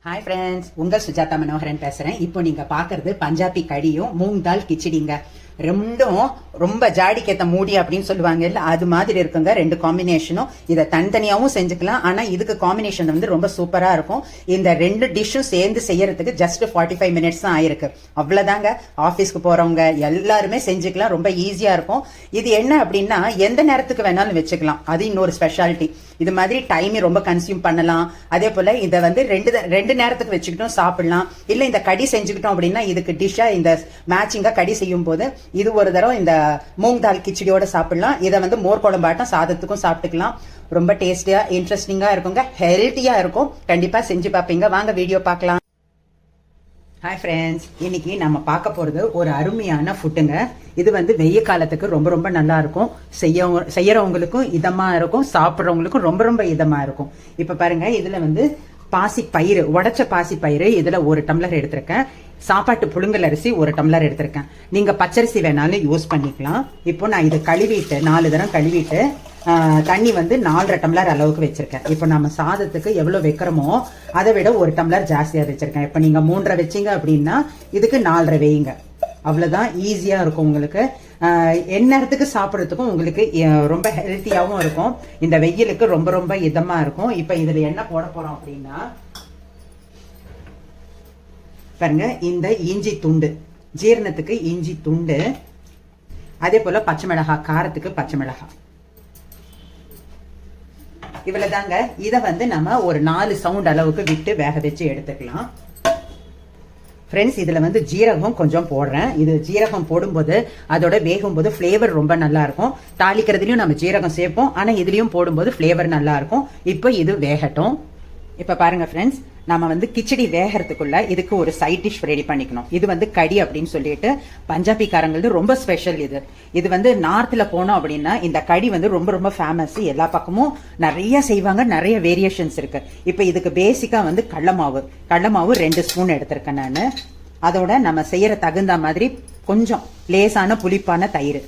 Hi friends, உங்கள் சுஜாதா மனோகரன் பேசுகிறேன். இப்போ நீங்கள் பார்க்குறது பஞ்சாபி கடியும் மூங் தால் கிச்சடிங்க. ரெண்டும் ரொம்ப ஜாடிக்கேத்த மூடி அப்படின்னு சொல்லுவாங்க இல்லை, அது மாதிரி இருக்குங்க. ரெண்டு காம்பினேஷனும் இதை தனித்தனியாகவும் செஞ்சுக்கலாம். ஆனால் இதுக்கு காம்பினேஷன் வந்து ரொம்ப சூப்பராக இருக்கும். இந்த ரெண்டு டிஷ்ஷும் சேர்ந்து செய்யறதுக்கு ஜஸ்ட் 45 மினிட்ஸ் தான் ஆயிருக்கு. அவ்வளோதாங்க. ஆஃபீஸ்க்கு போகிறவங்க எல்லாருமே செஞ்சுக்கலாம். ரொம்ப ஈஸியாக இருக்கும். இது என்ன அப்படின்னா எந்த நேரத்துக்கு வேணாலும் வச்சுக்கலாம். அது இன்னொரு ஸ்பெஷாலிட்டி. இது மாதிரி டைமை ரொம்ப கன்சியூம் பண்ணலாம். அதே போல் இதை வந்து ரெண்டு நேரத்துக்கு வச்சுக்கிட்டோம் சாப்பிடலாம். இல்லை இந்த கடி செஞ்சுக்கிட்டோம் அப்படின்னா இதுக்கு டிஷ்ஷாக இந்த மேட்சிங்காக கடி செய்யும் போது இது ஒரு தடவை இந்த மூங் தால் கிச்சடியோட சாப்பிடலாம். இதை வந்து மோர் குழம்பாட்டம் சாதத்துக்கும் சாப்பிட்டுக்கலாம். ரொம்ப டேஸ்டியா இன்ட்ரெஸ்டிங்கா இருக்குங்க. ஹெல்த்தியா இருக்கும். கண்டிப்பா செஞ்சு பார்ப்பீங்க. வாங்க வீடியோ பார்க்கலாம். ஹாய் ஃப்ரெண்ட்ஸ், இன்னைக்கு நம்ம பார்க்க போறது ஒரு அருமையான ஃபுட்டுங்க. இது வந்து வெய்ய காலத்துக்கு ரொம்ப ரொம்ப நல்லா இருக்கும். செய்யறவங்களுக்கும் இதமா இருக்கும், சாப்பிட்றவங்களுக்கும் ரொம்ப ரொம்ப இதமா இருக்கும். இப்ப பாருங்க, இதுல வந்து பாசி பயிறு, உடைச்ச பாசி பயிறு இதுல 1 டம்ளர் எடுத்திருக்கேன். சாப்பாட்டு புழுங்கல் அரிசி 1 டம்ளர் எடுத்திருக்கேன். நீங்க பச்சரிசி வேணாலும் யூஸ் பண்ணிக்கலாம். இப்போ நான் இது கழுவிட்டு 4 தரம் கழுவிட்டு தண்ணி வந்து 4.5 டம்ளர் அளவுக்கு வச்சிருக்கேன். இப்போ நம்ம சாதத்துக்கு எவ்வளவு வைக்கிறோமோ அதை விட 1 டம்ளர் ஜாஸ்தியா வச்சிருக்கேன். இப்போ நீங்க 3.5 வச்சீங்க அப்படின்னா இதுக்கு 4.5 வைங்க. அவ்வளவுதான். ஈஸியா இருக்கும் உங்களுக்கு. எந்நேரத்துக்கு சாப்பிட்றதுக்கும் உங்களுக்கு ரொம்ப ஹெல்த்தியாகவும் இருக்கும். இந்த வெயிலுக்கு ரொம்ப ரொம்ப இதமா இருக்கும். இப்ப இதுல என்ன போட போறோம் அப்படின்னா பாருங்க, இந்த இஞ்சி துண்டு, ஜீரணத்துக்கு இஞ்சி துண்டு. அதே போல பச்சை மிளகாய், காரத்துக்கு பச்சை மிளகாய். இவ்வளவுதாங்க. இதை வந்து நம்ம ஒரு 4 சவுண்ட் அளவுக்கு விட்டு வேக வச்சு எடுத்துக்கலாம். ஃப்ரெண்ட்ஸ், இதுல வந்து ஜீரகம் கொஞ்சம் போடுறேன். இது ஜீரகம் போடும்போது அதோட வேகும் போது ஃபிளேவர் ரொம்ப நல்லா இருக்கும். தாளிக்கிறதுலயும் நம்ம ஜீரகம் சேர்ப்போம், ஆனா இதுலயும் போடும்போது ஃபிளேவர் நல்லா இருக்கும். இப்போ இது வேகட்டும். இப்ப பாருங்க ஃப்ரெண்ட்ஸ், நம்ம வந்து கிச்சடி வேகிறதுக்குள்ள இதுக்கு ஒரு சைட் டிஷ் ரெடி பண்ணிக்கணும். இது வந்து கடி அப்படின்னு சொல்லிட்டு பஞ்சாபிக்காரங்களுக்கு ரொம்ப ஸ்பெஷல். இது வந்து நார்த்ல போனோம் அப்படின்னா இந்த கடி வந்து ரொம்ப ரொம்ப ஃபேமஸ். எல்லா பக்கமும் நிறைய செய்வாங்க, நிறைய வேரியேஷன்ஸ் இருக்கு. இப்ப இதுக்கு பேசிக்கா வந்து கடலமாவு 2 ஸ்பூன் எடுத்திருக்கேன் நான். அதோட நம்ம செய்யற தகுந்த மாதிரி கொஞ்சம் லேசான புளிப்பான தயிர்.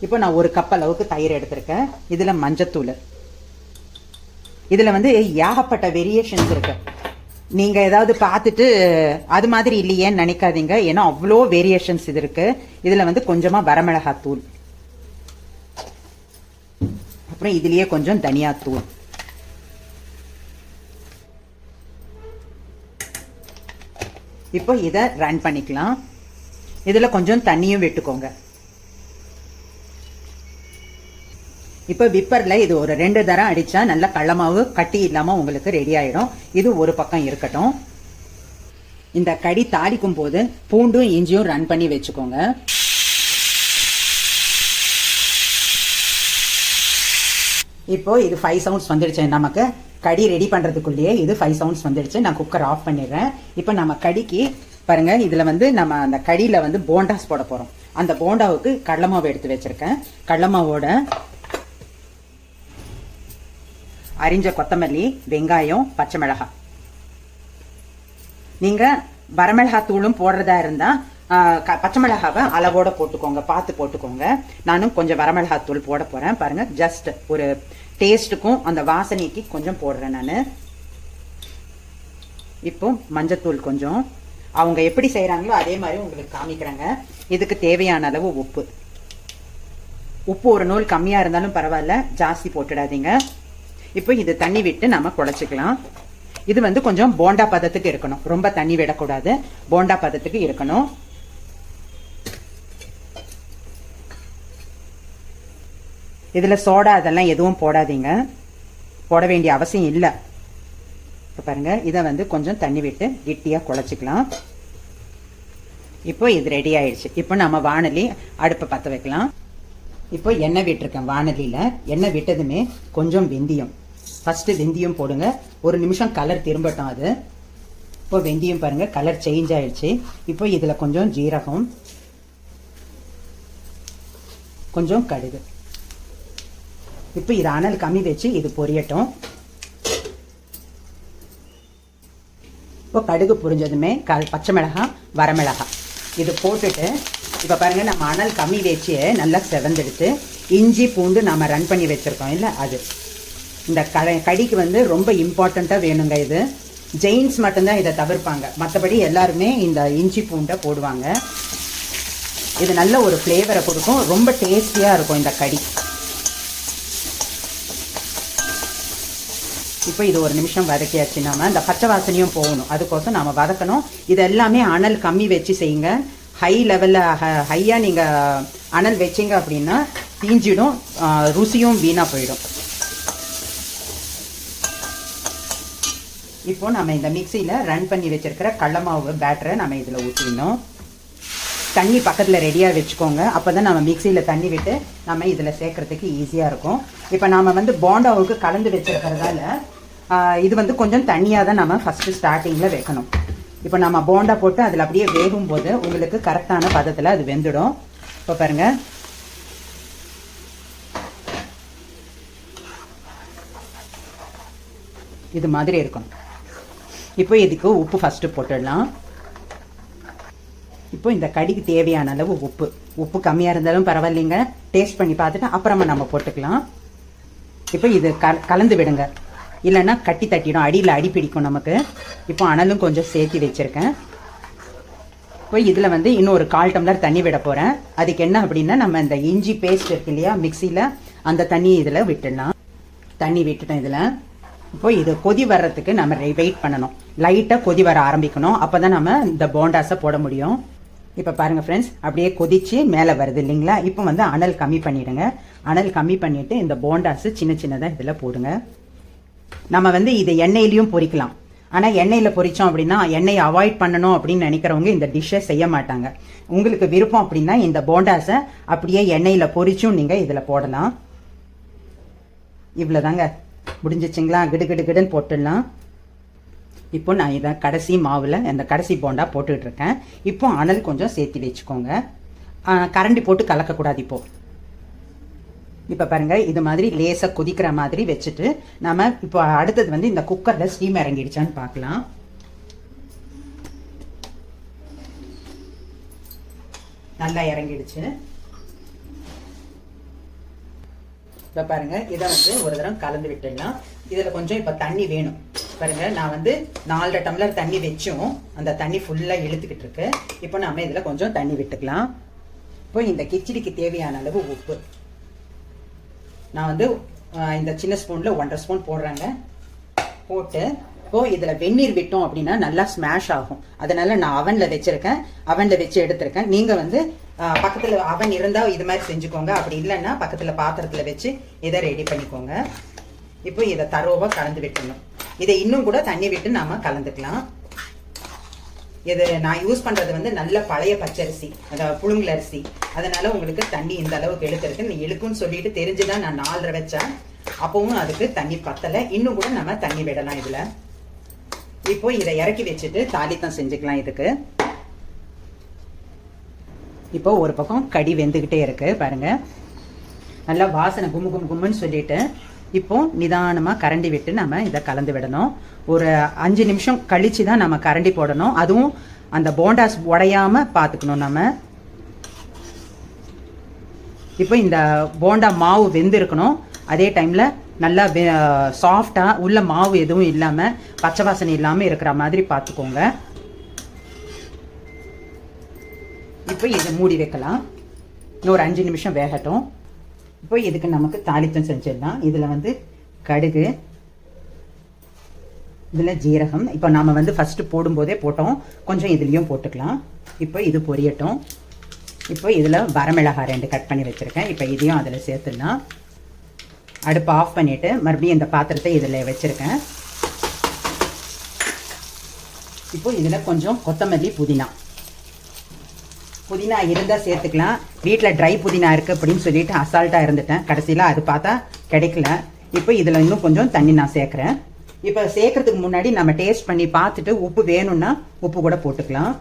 இப்போ நான் 1 கப் அளவுக்கு தயிர் எடுத்திருக்கேன். இதுல மஞ்சத்தூள். இதுல வந்து ஏகப்பட்ட வேரியேஷன்ஸ் இருக்கு. நீங்க ஏதாவது பார்த்துட்டு அது மாதிரி இல்லையேன்னு நினைக்காதீங்க. ஏன்னா அவ்வளோ வேரியேஷன்ஸ் இது இருக்கு. இதுல வந்து கொஞ்சமா வரமிளகாத்தூள், அப்புறம் இதுலயே கொஞ்சம் தனியாத்தூள். இப்போ இதை ரன் பண்ணிக்கலாம். இதுல கொஞ்சம் தண்ணியும் விட்டுக்கோங்க. இப்ப விப்பர்ல இது ஒரு 2 தரம் அடிச்சா நல்ல கடலமாவு கட்டி இல்லாம உங்களுக்கு ரெடி ஆயிடும். இது ஒரு பக்கம் இருக்கட்டும். இந்த கடி தாளிக்கும் போது பூண்டும் இஞ்சியும் ரன் பண்ணி வச்சுக்கோங்க. இப்போ இது 5 சவுண்ட்ஸ் வந்துடுச்சு. நமக்கு கடி ரெடி பண்றதுக்குள்ளேயே இது 5 சவுண்ட்ஸ் வந்துடுச்சு. நான் குக்கர் ஆஃப் பண்ணிடுறேன். இப்போ நம்ம கடிக்கு பாருங்க, இதுல வந்து நம்ம அந்த கடியில வந்து போண்டாஸ் போட போறோம். அந்த போண்டாவுக்கு கடலமாவு எடுத்து வச்சிருக்கேன். கடலமாவோட அரிஞ்ச கொத்தமல்லி, வெங்காயம், பச்சை மிளகாய். நீங்க வரமிளகாய் தூளும் போடுறதா இருந்தா பச்சை மிளகாவை அளவோட போட்டுக்கோங்க, பார்த்து போட்டுக்கோங்க. நானும் கொஞ்சம் வரமிளகாய் தூள் போட போறேன். பாருங்க, ஜஸ்ட் ஒரு டேஸ்ட்டுக்கும் அந்த வாசனைக்கு கொஞ்சம் போடுறேன் நான். இப்போ மஞ்சத்தூள் கொஞ்சம். அவங்க எப்படி செய்யறாங்களோ அதே மாதிரி உங்களுக்கு காமிக்கிறாங்க. இதுக்கு தேவையான அளவு உப்பு. ஒரு நூல் கம்மியா இருந்தாலும் பரவாயில்ல, ஜாஸ்தி போட்டுடாதீங்க. இப்போ இது தண்ணி விட்டு நம்ம குழைச்சிக்கலாம். இது வந்து கொஞ்சம் போண்டா பதத்துக்கு இருக்கணும். ரொம்ப தண்ணி விடக்கூடாது, போண்டா பதத்துக்கு இருக்கணும். இதுல சோடா அதெல்லாம் எதுவும் போடாதீங்க, போட வேண்டிய அவசியம் இல்லை. இப்போ பாருங்க, இதை வந்து கொஞ்சம் தண்ணி விட்டு கெட்டியா குழைச்சிக்கலாம். இப்போ இது ரெடி ஆயிடுச்சு. இப்போ நம்ம வாணலி அடுப்பை பற்ற வைக்கலாம். இப்போ எண்ணெய் விட்டுருக்கேன் வாணலியில. எண்ணெய் விட்டதுமே கொஞ்சம் வெந்தயம், ஃபர்ஸ்ட் வெந்தயம் போடுங்க. 1 நிமிஷம் கலர் திரும்பட்டும் அது. இப்போ வெந்தயம் பாருங்க கலர் சேஞ்ச் ஆயிடுச்சு. இப்போ இதுல கொஞ்சம் ஜீரகம், கொஞ்சம் கடுகு. இப்போ இது அனல் கம்மி வச்சு இது பொரியட்டும். இப்போ கடுகு பொரிஞ்சதுமே பச்சை மிளகாய், வரமிளகாய் இது போட்டுட்டு இப்ப பாருங்க, நம்ம அனல் கம்மி வச்சு நல்லா செவந்தெடுத்து இஞ்சி பூண்டு நாம ரன் பண்ணி வச்சிருக்கோம் இல்ல, அது இந்த கடிக்கு வந்து ரொம்ப இம்பார்ட்டண்ட்டாக வேணுங்க. இது ஜெயின்ஸ் மட்டும்தான் இதை தவிர்ப்பாங்க, மற்றபடி எல்லாருமே இந்த இஞ்சி பூண்டை போடுவாங்க. இது நல்ல ஒரு ஃப்ளேவரை கொடுக்கும், ரொம்ப டேஸ்டியாக இருக்கும் இந்த கடி. இப்போ இது ஒரு நிமிஷம் வதக்கியாச்சு. நாம இந்த பச்சை வாசனையும் போகணும், அதுக்கோசம் நாம் வதக்கணும். இது எல்லாமே அனல் கம்மி வச்சு செய்யுங்க. ஹை லெவலில் ஹையாக நீங்கள் அனல் வச்சிங்க அப்படின்னா தீஞ்சிடும், ருசியும் வீணாக போயிடும். இப்போ நம்ம இந்த மிக்சியில் ரன் பண்ணி வச்சிருக்கிற கடலை மாவு பேட்டரை நம்ம இதில் ஊற்றிடணும். தண்ணி பக்கத்தில் ரெடியாக வச்சுக்கோங்க, அப்போ தான் நம்ம மிக்சியில் தண்ணி விட்டு நம்ம இதில் சேர்க்குறதுக்கு ஈஸியாக இருக்கும். இப்போ நாம் வந்து போண்டாவுக்கு கலந்து வச்சுருக்கிறதால இது வந்து கொஞ்சம் தண்ணியாக தான் நம்ம ஃபஸ்ட்டு ஸ்டார்டிங்கில் வைக்கணும். இப்போ நம்ம போண்டா போட்டு அதில் அப்படியே வேகும் போது உங்களுக்கு கரெக்டான பதத்தில் அது வெந்துடும். இப்போ பாருங்கள், இது மாதிரி இருக்கும். இப்போ இதுக்கு உப்பு ஃபஸ்ட்டு போட்டுடலாம். இப்போ இந்த கடிக்கு தேவையான அளவு உப்பு கம்மியாக இருந்தாலும் பரவாயில்லைங்க, டேஸ்ட் பண்ணி பார்த்துட்டு அப்புறமா நம்ம போட்டுக்கலாம். இப்போ இது கலந்து விடுங்க, இல்லைன்னா கட்டி தட்டிடும், அடியில் அடி பிடிக்கும் நமக்கு. இப்போ அனலும் கொஞ்சம் சேர்த்து வச்சுருக்கேன். இப்போ இதில் வந்து இன்னும் ஒரு 1/4 டம்ளர் தண்ணி விட போகிறேன். அதுக்கு என்ன அப்படின்னா, நம்ம இந்த இஞ்சி பேஸ்ட் இருக்கு இல்லையா மிக்சியில், அந்த தண்ணியை இதில் விட்டுடலாம். தண்ணி விட்டுட்டேன் இதில். இப்போ இது கொதி வர்றதுக்கு நம்ம வெயிட் பண்ணணும், லைட்டாக கொதி வர ஆரம்பிக்கணும், அப்போ தான் நம்ம இந்த போண்டாஸை போட முடியும். இப்போ பாருங்கள் ஃப்ரெண்ட்ஸ், அப்படியே கொதிச்சு மேலே வருது இல்லைங்களா. இப்போ வந்து அனல் கம்மி பண்ணிவிடுங்க. அனல் கம்மி பண்ணிவிட்டு இந்த போண்டாஸு சின்ன சின்னதாக இதில் போடுங்க. நம்ம வந்து இதை எண்ணெயிலையும் பொரிக்கலாம், ஆனால் எண்ணெயில் பொரித்தோம் அப்படின்னா எண்ணெயை அவாய்ட் பண்ணணும் அப்படின்னு நினைக்கிறவங்க இந்த டிஷ்ஷை செய்ய மாட்டாங்க. உங்களுக்கு விருப்பம் அப்படின்னா இந்த போண்டாஸை அப்படியே எண்ணெயில் பொரிச்சும் நீங்கள் இதில் போடலாம். இவ்வளோதாங்க, முடிஞ்சிச்சிங்களா? கிடுன்னு போட்டுடலாம். இப்போ நான் இதை கடைசி மாவில் இந்த கடைசி போண்டா போட்டுட்ருக்கேன். இப்போ அனல் கொஞ்சம் சேர்த்து வச்சுக்கோங்க, கரண்டி போட்டு கலக்கக்கூடாது. இப்போ பாருங்கள், இது மாதிரி லேசாக கொதிக்கிற மாதிரி வச்சுட்டு நம்ம இப்போ அடுத்தது வந்து இந்த குக்கரில் ஸ்டீம் இறங்கிடுச்சான்னு பார்க்கலாம். நல்லா இறங்கிடுச்சு. இப்போ பாருங்கள், இதை வந்து ஒரு தடவை கலந்து விட்டுடலாம். இதில் கொஞ்சம் இப்போ தண்ணி வேணும். பாருங்கள், நான் வந்து 4 டம்ளர் தண்ணி வச்சும் அந்த தண்ணி ஃபுல்லாக இழுத்துக்கிட்டு இருக்கு. இப்போ நம்ம இதில் கொஞ்சம் தண்ணி விட்டுக்கலாம். இப்போ இந்த கிச்சடிக்கு தேவையான அளவு உப்பு நான் வந்து இந்த சின்ன ஸ்பூனில் 1.5 ஸ்பூன் போடுறாங்க. போட்டு இப்போ இதில் வெந்நீர் விட்டோம் அப்படின்னா நல்லா ஸ்மாஷ் ஆகும். அதனால நான் அவனில் வச்சுருக்கேன், அவனில் வச்சு எடுத்திருக்கேன். நீங்கள் வந்து பக்கத்தில் அவன் இருந்தால் இது மாதிரி செஞ்சுக்கோங்க, அப்படி இல்லைன்னா பக்கத்தில் பாத்திரத்தில் வச்சு இதை ரெடி பண்ணிக்கோங்க. இப்போ இதை தரோவாக கலந்து விட்டுணும். இதை இன்னும் கூட தண்ணி விட்டு நாம் கலந்துக்கலாம். இது நான் யூஸ் பண்ணுறது வந்து நல்ல பழைய பச்சரிசி, அதாவது புழுங்கல் அரிசி. அதனால உங்களுக்கு தண்ணி இந்த அளவுக்கு இழுத்துருக்கு. நீ இழுக்குன்னு சொல்லிட்டு தெரிஞ்சுதான் நான் 4.5 வச்சேன். அப்பவும் அதுக்கு தண்ணி பத்தலை, இன்னும் கூட நம்ம தண்ணி விடலாம் இதில். இப்போ இதை இறக்கி வச்சுட்டு தாளித்தம் செஞ்சுக்கலாம். இதுக்கு இப்போ ஒரு பக்கம் கடி வெந்துக்கிட்டே இருக்கு பாருங்க, நல்லா வாசனை கும்முன்னு சொல்லிட்டு இப்போ நிதானமாக கரண்டி விட்டு நம்ம இதை கலந்து விடணும். ஒரு 5 நிமிஷம் கழிச்சு தான் நம்ம கரண்டி போடணும். அதுவும் அந்த போண்டாஸ் உடையாம பார்த்துக்கணும் நம்ம. இப்போ இந்த போண்டா மாவு வெந்து இருக்கணும், அதே டைமில் நல்லா சாஃப்டாக உள்ள மாவு எதுவும் இல்லாமல் பச்சை வாசனை இல்லாமல் இருக்கிற மாதிரி பார்த்துக்கோங்க. இப்போ இதை மூடி வைக்கலாம், இன்னொரு 5 நிமிஷம் வேகட்டும். இப்போ இதுக்கு நமக்கு தாளித்தம் செஞ்சிடலாம். இதில் வந்து கடுகு, இதில் ஜீரகம். இப்போ நாம் வந்து ஃபஸ்ட்டு போடும்போதே போட்டோம், கொஞ்சம் இதுலேயும் போட்டுக்கலாம். இப்போ இது பொரியட்டும். இப்போ இதில் வரமிளகாய் 2 கட் பண்ணி வச்சுருக்கேன். இப்போ இதையும் அதில் சேர்த்துடலாம். அடுப்பு ஆஃப் பண்ணிவிட்டு மறுபடியும் இந்த பாத்திரத்தை இதில் வச்சுருக்கேன். இப்போ இதில் கொஞ்சம் கொத்தமல்லி, புதினா இருந்தால் சேர்த்துக்கலாம். வீட்டில் ட்ரை புதினா இருக்குது அப்படின்னு சொல்லிட்டு அசால்ட்டாக இருந்துட்டேன், கடைசியில் அது பார்த்தா கிடைக்கல. இப்போ இதில் இன்னும் கொஞ்சம் தண்ணி நான் சேர்க்குறேன். இப்போ சேர்க்கறதுக்கு முன்னாடி நம்ம டேஸ்ட் பண்ணி பார்த்துட்டு உப்பு வேணும்னா உப்பு கூட போட்டுக்கலாம்.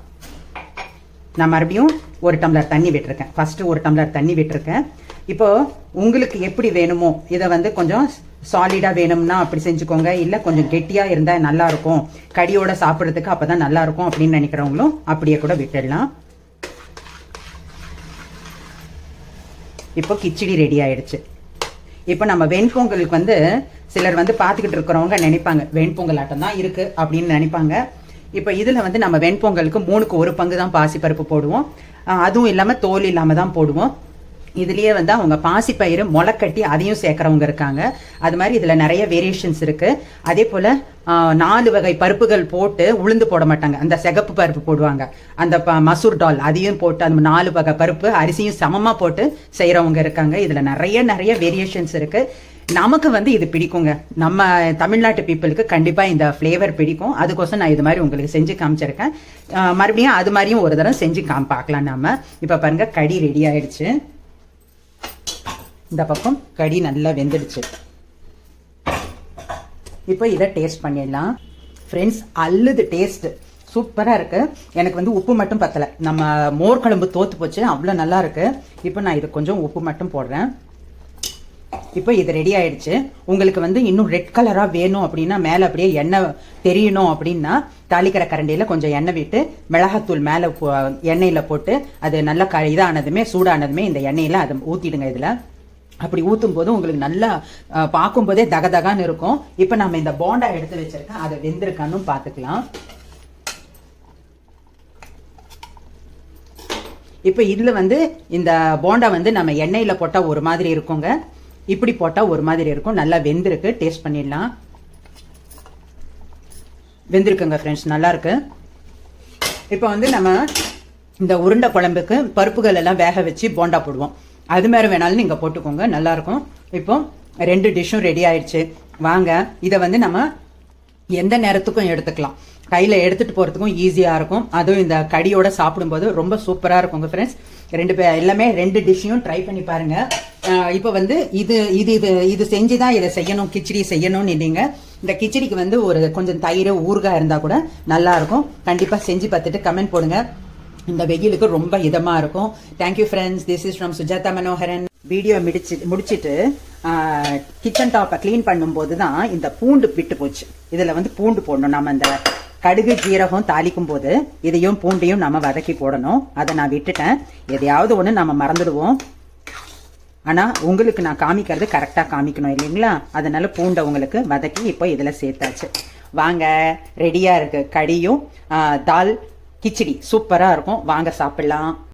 நான் மறுபடியும் 1 டம்ளர் தண்ணி விட்டுருக்கேன், ஃபஸ்ட்டு 1 டம்ளர் தண்ணி விட்டுருக்கேன். இப்போ உங்களுக்கு எப்படி வேணுமோ, இதை வந்து கொஞ்சம் சாலிடாக வேணும்னா அப்படி செஞ்சுக்கோங்க, இல்லை கொஞ்சம் கெட்டியாக இருந்தால் நல்லாயிருக்கும், கடியோட சாப்பிட்றதுக்கு அப்போ தான் நல்லாயிருக்கும் அப்படின்னு நினைக்கிறவங்களும் அப்படியே கூட விட்டுடலாம். இப்போ கிச்சடி ரெடி ஆயிடுச்சு. இப்போ நம்ம வெண்பொங்கலுக்கு வந்து சிலர் வந்து பார்த்துக்கிட்டு இருக்கிறவங்க நினைப்பாங்க வெண்பொங்கல் ஆட்டம் தான் இருக்கு அப்படின்னு நினைப்பாங்க. இப்போ இதில் வந்து நம்ம வெண்பொங்கலுக்கு 3க்கு 1 பங்கு தான் பாசிப்பருப்பு போடுவோம். அதுவும் இல்லாமல் தோல் இல்லாமல் தான் போடுவோம். இதுலயே வந்து அவங்க பாசிப்பயிறு முளைக்கட்டி அதையும் சேர்க்கறவங்க இருக்காங்க. அது மாதிரி இதுல நிறைய வேரியேஷன்ஸ் இருக்கு. அதே போல 4 வகை பருப்புகள் போட்டு உளுந்து போட மாட்டாங்க, அந்த சிகப்பு பருப்பு போடுவாங்க, அந்த மசூர் டால் அதையும் போட்டு அந்த 4 வகை பருப்பு அரிசியும் சமமா போட்டு செய்யறவங்க இருக்காங்க. இதுல நிறைய வேரியேஷன்ஸ் இருக்கு. நமக்கு வந்து இது பிடிக்குங்க. நம்ம தமிழ்நாட்டு பீப்புளுக்கு கண்டிப்பா இந்த ஃப்ளேவர் பிடிக்கும். அதுக்கோசம் நான் இது மாதிரி உங்களுக்கு செஞ்சு காமிச்சிருக்கேன். மறுபடியும் அது மாதிரியும் ஒரு தடவை செஞ்சு பார்க்கலாம். நாம இப்ப பாருங்க, கடி ரெடி ஆயிடுச்சு. இந்த பக்கம் கடி நல்லா வெந்துடுச்சு. இப்போ இதை டேஸ்ட் பண்ணிடலாம். ஃப்ரெண்ட்ஸ், அல்லது டேஸ்ட் சூப்பராக இருக்கு. எனக்கு வந்து உப்பு மட்டும் பத்தலை. நம்ம மோர் குழம்பு தோத்து போச்சு, அவ்வளோ நல்லா இருக்கு. இப்போ நான் இது கொஞ்சம் உப்பு மட்டும் போடுறேன். இப்போ இது ரெடி ஆயிடுச்சு. உங்களுக்கு வந்து இன்னும் ரெட் கலராக வேணும் அப்படின்னா, மேலே அப்படியே எண்ணெய் தெரியணும் அப்படின்னா, தாளிக்கிற கரண்டியில் கொஞ்சம் எண்ணெய் விட்டு மிளகாத்தூள் மேலே எண்ணெயில் போட்டு அது நல்லா இதானதுமே சூடானதுமே இந்த எண்ணெயில் அதை ஊற்றிடுங்க. இதில் அப்படி ஊற்றும் போது உங்களுக்கு நல்லா பார்க்கும் போதே தகதகான்னு இருக்கும். இப்போ நம்ம இந்த போண்டா எடுத்து வச்சிருக்கேன், அதை வெந்திருக்கான்னு பார்த்துக்கலாம். இப்போ இதில் வந்து இந்த போண்டா வந்து நம்ம எண்ணெயில் போட்டால் ஒரு மாதிரி இருக்குங்க, இப்படி போட்டால் ஒரு மாதிரி இருக்கும். நல்லா வெந்திருக்கு. டேஸ்ட் பண்ணிடலாம். வெந்திருக்குங்க ஃப்ரெண்ட்ஸ், நல்லா இருக்கு. இப்போ வந்து நம்ம இந்த உருண்டை குழம்புக்கு பருப்புகள் எல்லாம் வேக வச்சு போண்டா போடுவோம். அது மாதிரி வேணாலும் நீங்கள் போட்டுக்கோங்க, நல்லா இருக்கும். இப்போ 2 டிஷ்ஷும் ரெடி ஆயிடுச்சு. வாங்க, இதை வந்து நம்ம எந்த நேரத்துக்கும் எடுத்துக்கலாம். கையில் எடுத்துட்டு போகிறதுக்கும் ஈஸியாக இருக்கும். அதுவும் இந்த கடியோட சாப்பிடும்போது ரொம்ப சூப்பராக இருக்குங்க ஃப்ரெண்ட்ஸ். எல்லாமே 2 டிஷ்ஷையும் ட்ரை பண்ணி பாருங்க. இப்போ வந்து இது செஞ்சு தான் இதை செய்யணும், கிச்சடி செய்யணும்னு இல்லைங்க. இந்த கிச்சடிக்கு வந்து ஒரு கொஞ்சம் தயிர் ஊறுகாய் இருந்தால் கூட நல்லா இருக்கும். கண்டிப்பாக செஞ்சு பார்த்துட்டு கமெண்ட் போடுங்க. இந்த வெயிலுக்கு ரொம்ப இதமாக இருக்கும். Thank you friends. This is from Sujatha Manoharan. Video முடிச்சிட்டு கிச்சன் டாப்பை க்ளீன் பண்ணும்போது தான் இந்த பூண்டு விட்டு போச்சு. இதில் வந்து பூண்டு போடணும். நம்ம அந்த கடுகு ஜீரகம் தாளிக்கும் போது இதையும் பூண்டையும் நம்ம வதக்கி போடணும். அதை நான் விட்டுட்டேன். எதையாவது ஒன்று நம்ம மறந்துடுவோம். ஆனால் உங்களுக்கு நான் காமிக்கிறது கரெக்டாக காமிக்கணும் இல்லைங்களா? அதனால பூண்டை உங்களுக்கு வதக்கி இப்போ இதில் சேர்த்தாச்சு. வாங்க, ரெடியாக இருக்கு கடியும் தால் கிச்சடி. சூப்பராக இருக்கும். வாங்க சாப்பிடலாம்.